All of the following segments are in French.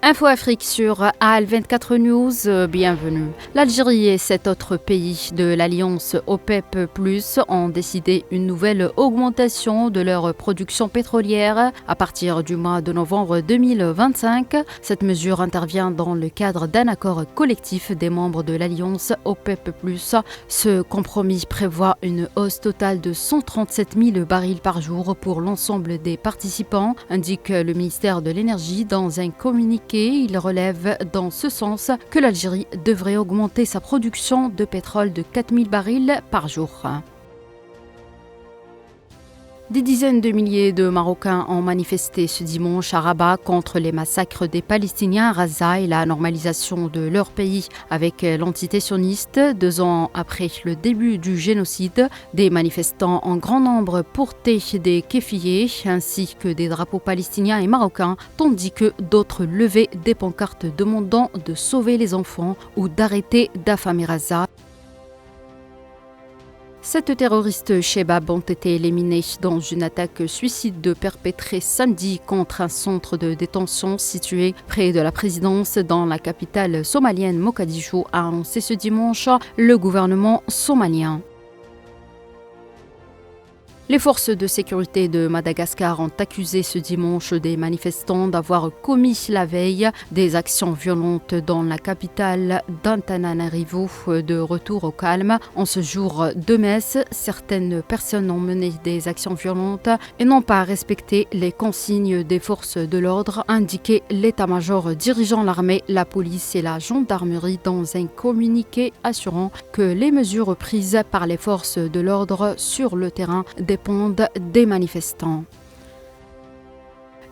Info Afrique sur AL24 News, bienvenue. L'Algérie et 7 autres pays de l'Alliance OPEP+, ont décidé une nouvelle augmentation de leur production pétrolière à partir du mois de novembre 2025. Cette mesure intervient dans le cadre d'un accord collectif des membres de l'Alliance OPEP+. Ce compromis prévoit une hausse totale de 137 000 barils par jour pour l'ensemble des participants, indique le ministère de l'Énergie dans un communiqué. Il relève dans ce sens que l'Algérie devrait augmenter sa production de pétrole de 4 000 barils par jour. Des dizaines de milliers de Marocains ont manifesté ce dimanche à Rabat contre les massacres des Palestiniens à Gaza et la normalisation de leur pays avec l'entité sioniste. 2 ans après le début du génocide, des manifestants en grand nombre portaient des kéfiyés ainsi que des drapeaux palestiniens et marocains, tandis que d'autres levaient des pancartes demandant de sauver les enfants ou d'arrêter d'affamer Gaza. 7 terroristes Chebab ont été éliminés dans une attaque suicide perpétrée samedi contre un centre de détention situé près de la présidence dans la capitale somalienne Mogadiscio, a annoncé ce dimanche le gouvernement somalien. Les forces de sécurité de Madagascar ont accusé ce dimanche des manifestants d'avoir commis la veille des actions violentes dans la capitale d'Antananarivo. De retour au calme, en ce jour de messe, certaines personnes ont mené des actions violentes et n'ont pas respecté les consignes des forces de l'ordre, a indiqué l'état-major dirigeant l'armée, la police et la gendarmerie dans un communiqué assurant que les mesures prises par les forces de l'ordre sur le terrain dépendent des manifestants.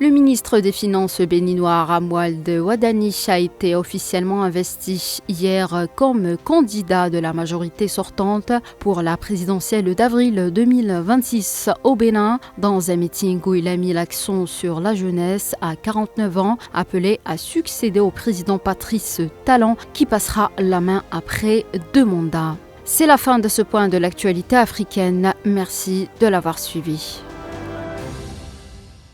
Le ministre des Finances béninois Ramwald Wadani a été officiellement investi hier comme candidat de la majorité sortante pour la présidentielle d'avril 2026 au Bénin, dans un meeting où il a mis l'accent sur la jeunesse à 49 ans, appelé à succéder au président Patrice Talon qui passera la main après 2 mandats. C'est la fin de ce point de l'actualité africaine. Merci de l'avoir suivi.